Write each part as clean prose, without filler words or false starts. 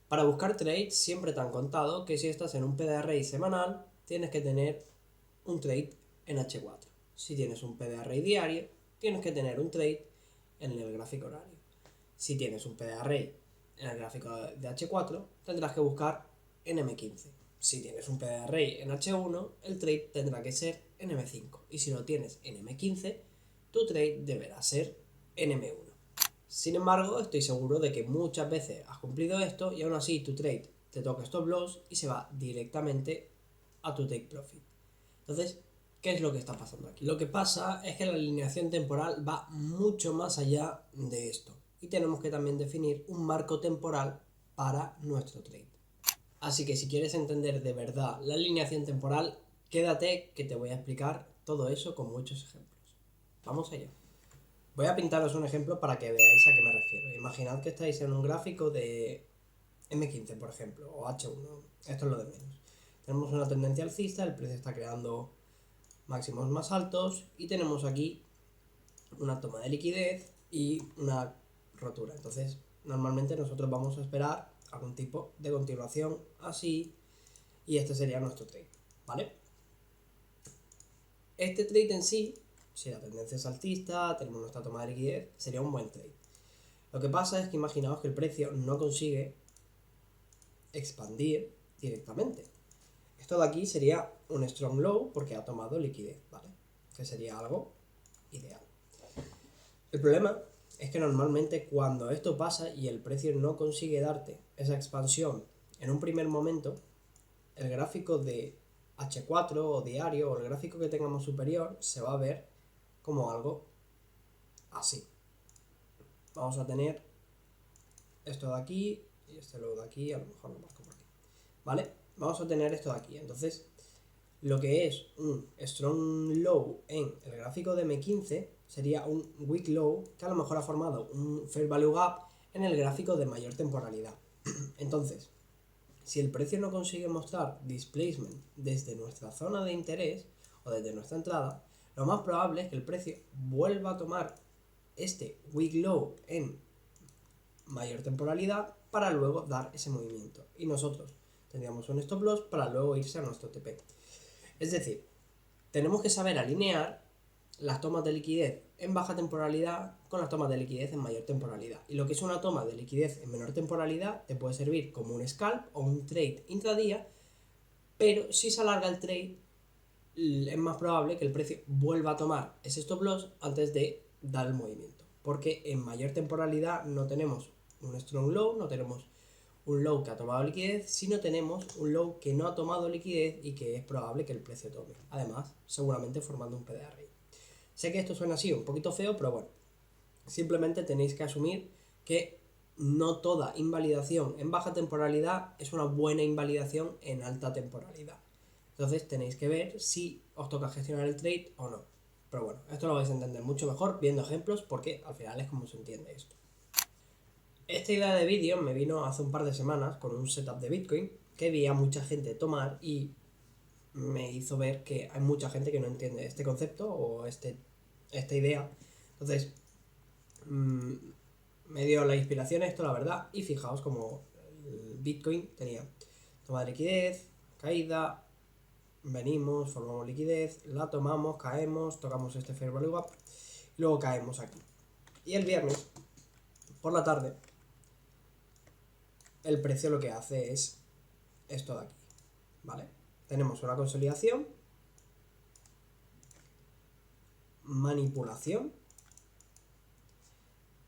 Para buscar trades siempre te han contado que si estás en un PDRI semanal tienes que tener un trade en H4. Si tienes un PDRI diario tienes que tener un trade en el gráfico horario. Si tienes un PDRI en el gráfico de H4 tendrás que buscar en M15. Si tienes un PDRI en H1 el trade tendrá que ser en M5 y si lo tienes en M15 tu trade deberá ser en M1. Sin embargo, estoy seguro de que muchas veces has cumplido esto y aún así tu trade te toca stop loss y se va directamente a tu take profit. Entonces, ¿qué es lo que está pasando aquí? Lo que pasa es que la alineación temporal va mucho más allá de esto y tenemos que también definir un marco temporal para nuestro trade. Así que si quieres entender de verdad la alineación temporal, quédate que te voy a explicar todo eso con muchos ejemplos. Vamos allá. Voy a pintaros un ejemplo para que veáis a qué me refiero. Imaginad que estáis en un gráfico de M15, por ejemplo, o H1. Esto es lo de menos. Tenemos una tendencia alcista, el precio está creando máximos más altos y tenemos aquí una toma de liquidez y una rotura. Entonces, normalmente nosotros vamos a esperar algún tipo de continuación así y este sería nuestro trade, ¿vale? Este trade en sí, si la tendencia es alcista, tenemos nuestra toma de liquidez, sería un buen trade. Lo que pasa es que imaginaos que el precio no consigue expandir directamente. Esto de aquí sería un strong low porque ha tomado liquidez, ¿vale? Que sería algo ideal. El problema es que normalmente cuando esto pasa y el precio no consigue darte esa expansión en un primer momento, el gráfico de H4 o diario o el gráfico que tengamos superior se va a ver como algo así. Vamos a tener esto de aquí y este luego de aquí, a lo mejor lo marco por aquí, ¿vale? Vamos a tener esto de aquí. Entonces, lo que es un strong low en el gráfico de M15 sería un weak low que a lo mejor ha formado un fair value gap en el gráfico de mayor temporalidad. Entonces, si el precio no consigue mostrar displacement desde nuestra zona de interés o desde nuestra entrada, lo más probable es que el precio vuelva a tomar este weak low en mayor temporalidad para luego dar ese movimiento. Y nosotros tendríamos un stop loss para luego irse a nuestro TP. Es decir, tenemos que saber alinear las tomas de liquidez en baja temporalidad con las tomas de liquidez en mayor temporalidad. Y lo que es una toma de liquidez en menor temporalidad te puede servir como un scalp o un trade intradía, pero si se alarga el trade es más probable que el precio vuelva a tomar ese stop loss antes de dar el movimiento. Porque en mayor temporalidad no tenemos un strong low, no tenemos un low que ha tomado liquidez, sino tenemos un low que no ha tomado liquidez y que es probable que el precio tome. Además, seguramente formando un PDRI. Sé que esto suena así un poquito feo, pero bueno, simplemente tenéis que asumir que no toda invalidación en baja temporalidad es una buena invalidación en alta temporalidad. Entonces tenéis que ver si os toca gestionar el trade o no. Pero bueno, esto lo vais a entender mucho mejor viendo ejemplos porque al final es como se entiende esto. Esta idea de vídeo me vino hace un par de semanas con un setup de Bitcoin que vi a mucha gente tomar y me hizo ver que hay mucha gente que no entiende este concepto o esta idea. Entonces, me dio la inspiración esto, la verdad, y fijaos como el Bitcoin tenía toma de liquidez, caída, venimos, formamos liquidez, la tomamos, caemos, tocamos este fair value gap y luego caemos aquí. Y el viernes, por la tarde, el precio lo que hace es esto de aquí, ¿vale? Tenemos una consolidación, manipulación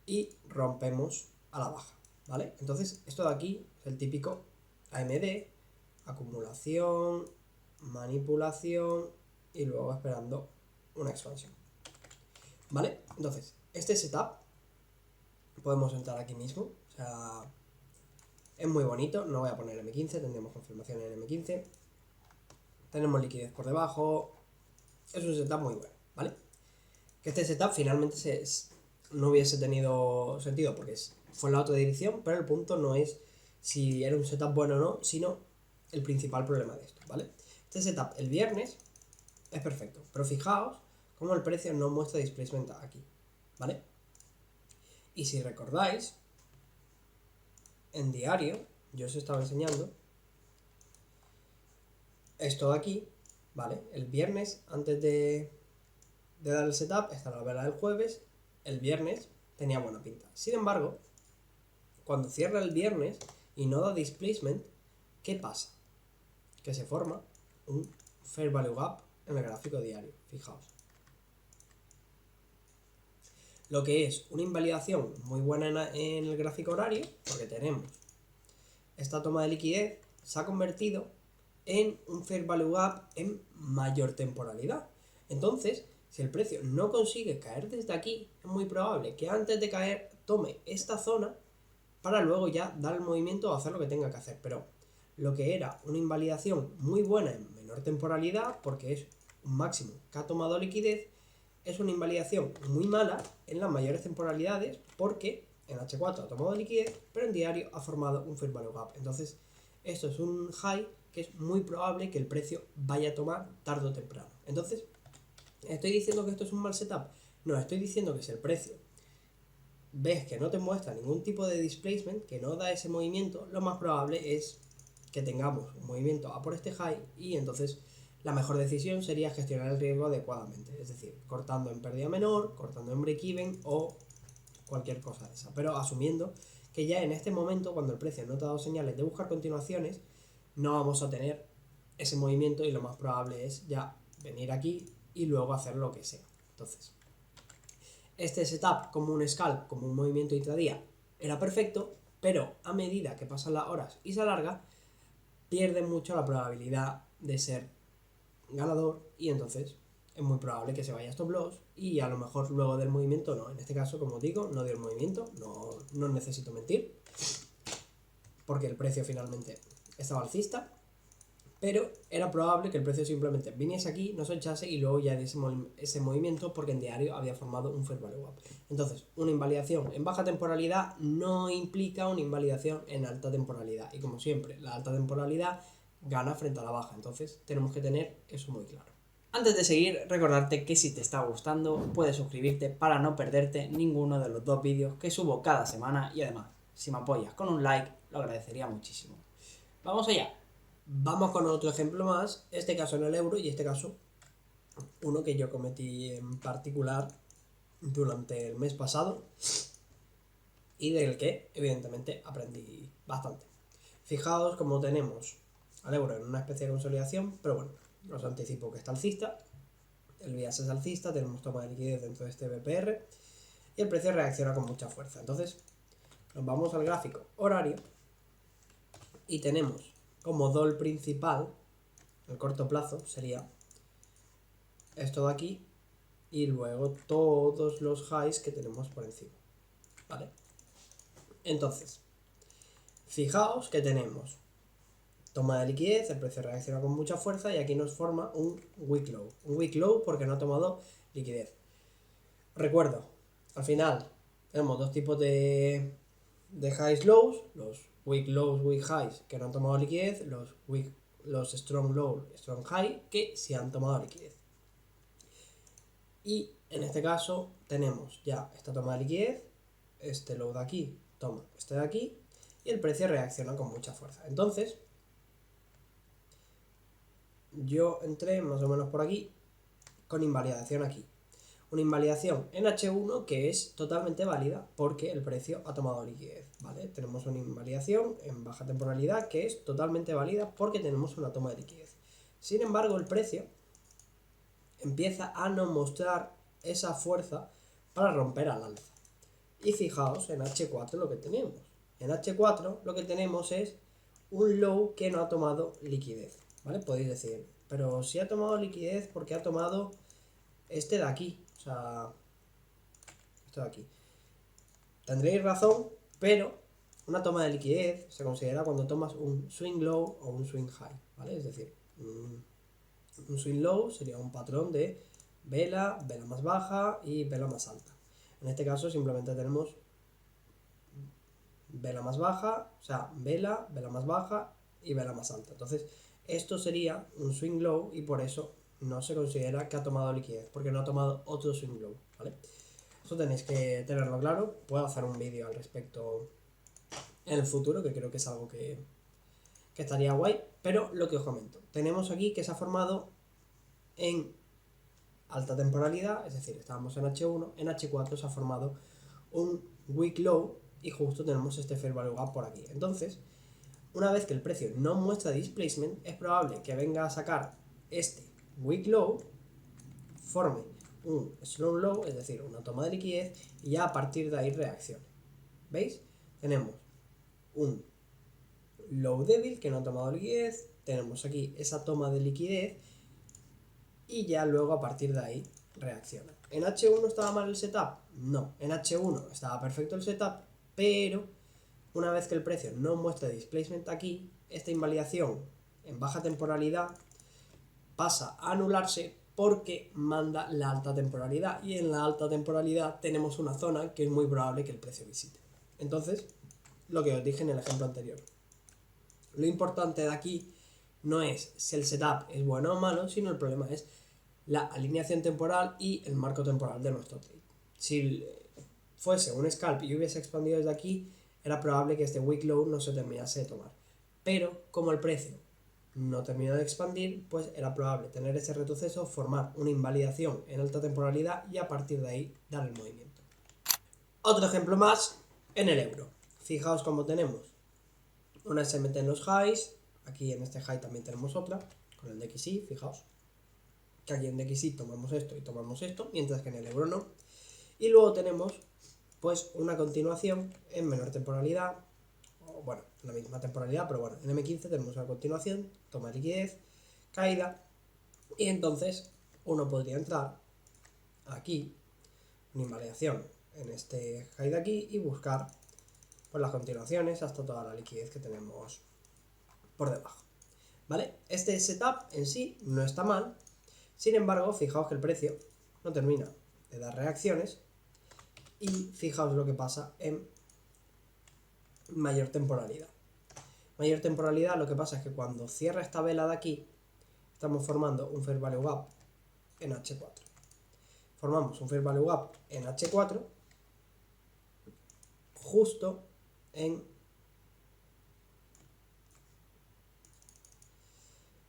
y rompemos a la baja, ¿vale? Entonces, esto de aquí es el típico AMD, acumulación, manipulación y luego esperando una expansión, ¿vale? Entonces, este setup podemos entrar aquí mismo, o sea, es muy bonito, no voy a poner M15, tendremos confirmación en M15, tenemos liquidez por debajo, es un setup muy bueno, ¿vale? Que este setup finalmente no hubiese tenido sentido porque fue en la otra dirección, pero el punto no es si era un setup bueno o no, sino el principal problema de esto, ¿vale? Este setup el viernes es perfecto, pero fijaos cómo el precio no muestra displacement aquí, ¿vale? Y si recordáis, en diario yo os estaba enseñando esto de aquí, ¿vale? El viernes, antes de dar el setup, está la vela del jueves, el viernes tenía buena pinta. Sin embargo, cuando cierra el viernes y no da displacement, ¿qué pasa? Que se forma un Fair Value Gap en el gráfico diario, fijaos. Lo que es una invalidación muy buena en el gráfico horario, porque tenemos esta toma de liquidez, se ha convertido en un Fair Value Gap en mayor temporalidad. Entonces, si el precio no consigue caer desde aquí, es muy probable que antes de caer tome esta zona para luego ya dar el movimiento o hacer lo que tenga que hacer. Pero lo que era una invalidación muy buena en menor temporalidad, porque es un máximo que ha tomado liquidez, es una invalidación muy mala en las mayores temporalidades, porque en H4 ha tomado liquidez, pero en diario ha formado un Fair Value Gap. Entonces, esto es un high que es muy probable que el precio vaya a tomar tarde o temprano. Entonces, ¿estoy diciendo que esto es un mal setup? No, estoy diciendo que si el precio ves que no te muestra ningún tipo de displacement, que no da ese movimiento, lo más probable es que tengamos un movimiento a por este high y entonces la mejor decisión sería gestionar el riesgo adecuadamente, es decir, cortando en pérdida menor, cortando en break-even o cualquier cosa de esa, pero asumiendo que ya en este momento, cuando el precio no te ha dado señales de buscar continuaciones, no vamos a tener ese movimiento y lo más probable es ya venir aquí y luego hacer lo que sea. Entonces, este setup como un scalp, como un movimiento intradía, era perfecto, pero a medida que pasan las horas y se alarga, pierde mucho la probabilidad de ser ganador y entonces es muy probable que se vaya a stop loss y a lo mejor luego del movimiento no. En este caso, como digo, no dio el movimiento, no necesito mentir, porque el precio finalmente estaba alcista, pero era probable que el precio simplemente viniese aquí, no se echase y luego ya diese ese movimiento porque en diario había formado un Fair Value Gap. Entonces, una invalidación en baja temporalidad no implica una invalidación en alta temporalidad. Y como siempre, la alta temporalidad gana frente a la baja. Entonces, tenemos que tener eso muy claro. Antes de seguir, recordarte que si te está gustando, puedes suscribirte para no perderte ninguno de los 2 vídeos que subo cada semana y además, si me apoyas con un like, lo agradecería muchísimo. ¡Vamos allá! Vamos con otro ejemplo más, este caso en el euro y este caso uno que yo cometí en particular durante el mes pasado y del que evidentemente aprendí bastante. Fijaos como tenemos al euro en una especie de consolidación, pero bueno, os anticipo que está alcista, el bias es alcista, tenemos toma de liquidez dentro de este BPR y el precio reacciona con mucha fuerza. Entonces nos vamos al gráfico horario y tenemos como doll principal, el corto plazo, sería esto de aquí y luego todos los highs que tenemos por encima, ¿vale? Entonces, fijaos que tenemos toma de liquidez, el precio reacciona con mucha fuerza y aquí nos forma un weak low. Un weak low porque no ha tomado liquidez. Recuerdo, al final tenemos dos tipos de highs lows, los weak lows, weak highs que no han tomado liquidez, los strong low, strong high que sí han tomado liquidez. Y en este caso tenemos ya esta toma de liquidez, este low de aquí toma este de aquí y el precio reacciona con mucha fuerza. Entonces, yo entré más o menos por aquí con invalidación aquí. Una invalidación en H1 que es totalmente válida porque el precio ha tomado liquidez, ¿vale? Tenemos una invalidación en baja temporalidad que es totalmente válida porque tenemos una toma de liquidez. Sin embargo, el precio empieza a no mostrar esa fuerza para romper al alza. Y fijaos en H4 lo que tenemos. En H4 lo que tenemos es un low que no ha tomado liquidez, ¿vale? Podéis decir, pero si ha tomado liquidez, ¿por qué ha tomado este de aquí? O sea, esto de aquí. Tendréis razón, pero una toma de liquidez se considera cuando tomas un swing low o un swing high, ¿vale? Es decir, un swing low sería un patrón de vela, vela más baja y vela más alta. En este caso simplemente tenemos vela más baja, o sea, vela, vela más baja y vela más alta. Entonces, esto sería un swing low y por eso no se considera que ha tomado liquidez, porque no ha tomado otro swing low, ¿vale? Eso tenéis que tenerlo claro. Puedo hacer un vídeo al respecto en el futuro, que creo que es algo que estaría guay, pero lo que os comento, tenemos aquí que se ha formado en alta temporalidad, es decir, estábamos en H1, en H4 se ha formado un weak low y justo tenemos este fair value gap por aquí. Entonces, una vez que el precio no muestra displacement, es probable que venga a sacar este weak low, forme un slow low, es decir, una toma de liquidez, y ya a partir de ahí reaccione. ¿Veis? Tenemos un low débil que no ha tomado liquidez, tenemos aquí esa toma de liquidez y ya luego a partir de ahí reacciona. ¿En H1 estaba mal el setup? No, en H1 estaba perfecto el setup, pero una vez que el precio no muestra displacement aquí, esta invalidación en baja temporalidad pasa a anularse porque manda la alta temporalidad, y en la alta temporalidad tenemos una zona que es muy probable que el precio visite. Entonces, lo que os dije en el ejemplo anterior, lo importante de aquí no es si el setup es bueno o malo, sino el problema es la alineación temporal y el marco temporal de nuestro trade. Si fuese un scalp y hubiese expandido desde aquí, era probable que este weak low no se terminase de tomar. Pero como el precio no terminó de expandir, pues era probable tener ese retroceso, formar una invalidación en alta temporalidad y a partir de ahí dar el movimiento. Otro ejemplo más en el euro. Fijaos cómo tenemos una SMT en los highs, aquí en este high también tenemos otra, con el DXY, fijaos, que aquí en DXY tomamos esto y tomamos esto, mientras que en el euro no. Y luego tenemos pues una continuación en menor temporalidad, o bueno, en la misma temporalidad, pero bueno, en M15 tenemos una continuación, toma de liquidez, caída, y entonces uno podría entrar aquí, una invalidación en este high de aquí y buscar pues las continuaciones hasta toda la liquidez que tenemos por debajo, ¿vale? Este setup en sí no está mal, sin embargo, fijaos que el precio no termina de dar reacciones y fijaos lo que pasa en mayor temporalidad. Mayor temporalidad, lo que pasa es que cuando cierra esta vela de aquí, estamos formando un fair value gap en H4. Formamos un fair value gap en H4 justo en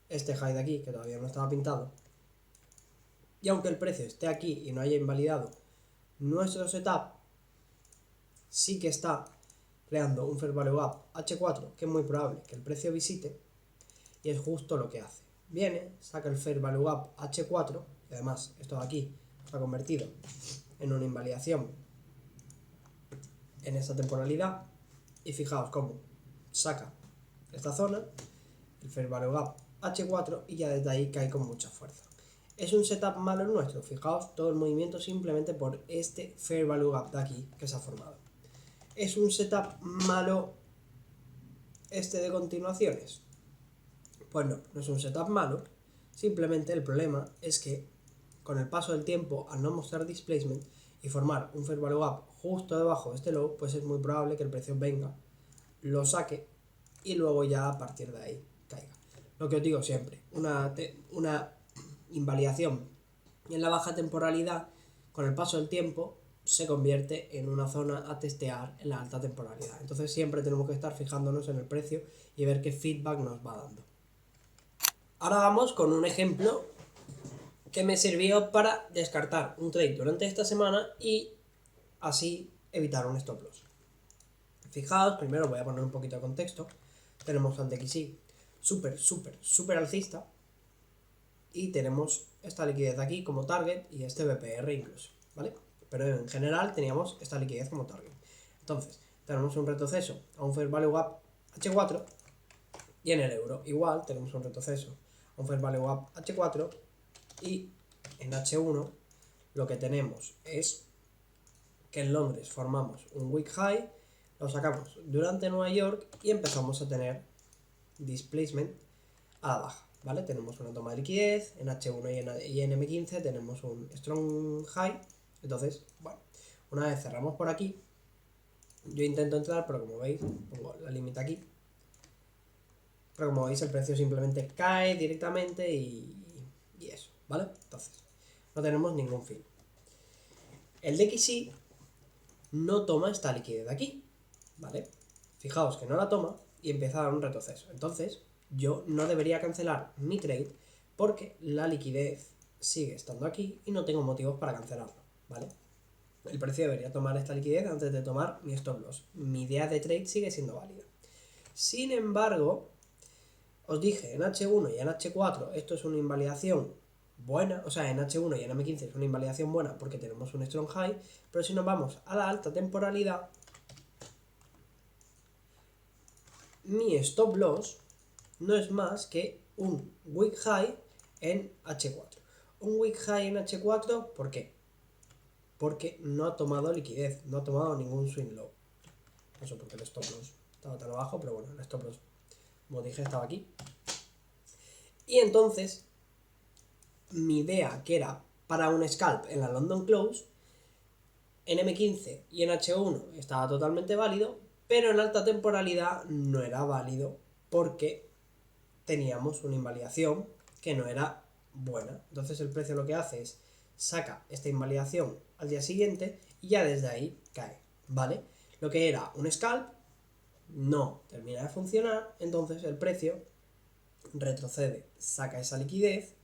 este high de aquí, que todavía no estaba pintado. Y aunque el precio esté aquí y no haya invalidado nuestro setup, sí que está creando un fair value gap H4, que es muy probable que el precio visite, y es justo lo que hace. Viene, saca el fair value gap H4, y además esto de aquí está convertido en una invalidación en esa temporalidad, y fijaos cómo saca esta zona, el fair value gap H4, y ya desde ahí cae con mucha fuerza. Es un setup malo el nuestro, fijaos todo el movimiento simplemente por este fair value gap de aquí que se ha formado. ¿Es un setup malo este de continuaciones? Pues no, no es un setup malo, simplemente el problema es que con el paso del tiempo, al no mostrar displacement y formar un fair value gap justo debajo de este low, pues es muy probable que el precio venga, lo saque y luego ya a partir de ahí caiga. Lo que os digo siempre, una invalidación en la baja temporalidad con el paso del tiempo se convierte en una zona a testear en la alta temporalidad. Entonces siempre tenemos que estar fijándonos en el precio y ver qué feedback nos va dando. Ahora vamos con un ejemplo que me sirvió para descartar un trade durante esta semana y así evitar un stop loss. Fijaos, primero voy a poner un poquito de contexto. Tenemos al DXY súper alcista y tenemos esta liquidez de aquí como target y este BPR incluso, ¿vale? Pero en general teníamos esta liquidez como target. Entonces, tenemos un retroceso a un fair value gap H4 y en el euro igual tenemos un retroceso a un fair value gap H4 y en H1 lo que tenemos es que en Londres formamos un weak high, lo sacamos durante Nueva York y empezamos a tener displacement a la baja, ¿vale? Tenemos una toma de liquidez, en H1 y en M15 tenemos un strong high, entonces, bueno, una vez cerramos por aquí, yo intento entrar, pero como veis, pongo la límite aquí, pero como veis el precio simplemente cae directamente y eso, ¿vale? Entonces, no tenemos ningún fin. El DXY no toma esta liquidez de aquí, ¿vale? Fijaos que no la toma y empieza a dar un retroceso. Entonces, yo no debería cancelar mi trade porque la liquidez sigue estando aquí y no tengo motivos para cancelarlo, ¿vale? El precio debería tomar esta liquidez antes de tomar mi stop loss. Mi idea de trade sigue siendo válida. Sin embargo, os dije en H1 y en H4 esto es una invalidación buena, o sea, en H1 y en M15 es una invalidación buena porque tenemos un strong high, pero si nos vamos a la alta temporalidad, mi stop loss no es más que un weak high en H4. Un weak high en H4, ¿por qué? Porque no ha tomado liquidez, no ha tomado ningún swing low. No sé por qué el stop loss estaba tan abajo, pero bueno, el stop loss, como dije, estaba aquí. Y entonces, mi idea, que era para un scalp en la London Close, en M15 y en H1 estaba totalmente válido, pero en alta temporalidad no era válido porque teníamos una invalidación que no era buena. Entonces el precio lo que hace es saca esta invalidación al día siguiente y ya desde ahí cae, ¿vale? Lo que era un scalp no termina de funcionar, entonces el precio retrocede, saca esa liquidez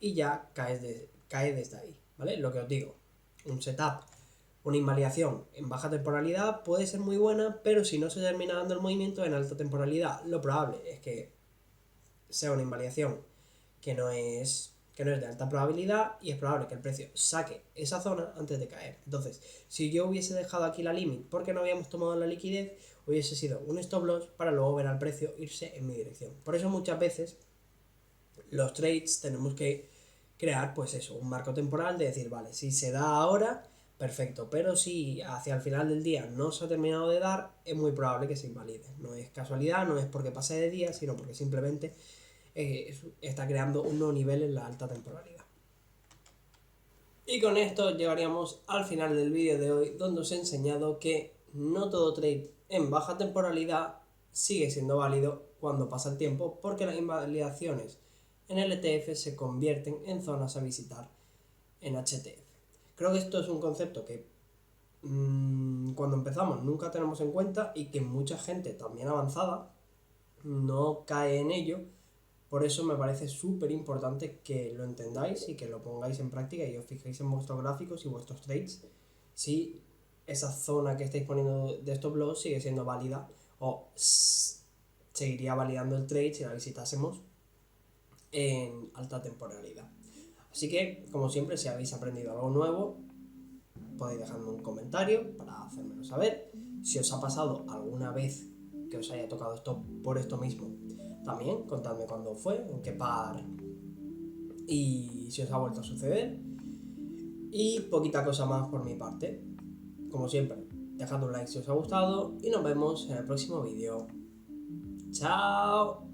y ya cae desde ahí, ¿vale? Lo que os digo, un setup, una invalidación en baja temporalidad puede ser muy buena, pero si no se termina dando el movimiento en alta temporalidad, lo probable es que sea una invalidación que no es de alta probabilidad y es probable que el precio saque esa zona antes de caer. Entonces, si yo hubiese dejado aquí la limit porque no habíamos tomado la liquidez, hubiese sido un stop loss para luego ver al precio irse en mi dirección. Por eso muchas veces los trades tenemos que crear, pues eso, un marco temporal de decir, vale, si se da ahora, perfecto, pero si hacia el final del día no se ha terminado de dar, es muy probable que se invalide. No es casualidad, no es porque pase de día, sino porque simplemente está creando un nuevo nivel en la alta temporalidad. Y con esto llegaríamos al final del vídeo de hoy, donde os he enseñado que no todo trade en baja temporalidad sigue siendo válido cuando pasa el tiempo, porque las invalidaciones en el ETF se convierten en zonas a visitar en HTF. Creo que esto es un concepto que cuando empezamos nunca tenemos en cuenta y que mucha gente también avanzada no cae en ello. Por eso me parece súper importante que lo entendáis y que lo pongáis en práctica y os fijéis en vuestros gráficos y vuestros trades si esa zona que estáis poniendo de stop loss sigue siendo válida o seguiría validando el trade si la visitásemos en alta temporalidad. Así que, como siempre, si habéis aprendido algo nuevo, podéis dejarme un comentario para hacérmelo saber. Si os ha pasado alguna vez que os haya tocado esto por esto mismo, también contadme cuándo fue, en qué par y si os ha vuelto a suceder. Y poquita cosa más por mi parte. Como siempre, dejad un like si os ha gustado y nos vemos en el próximo vídeo. ¡Chao!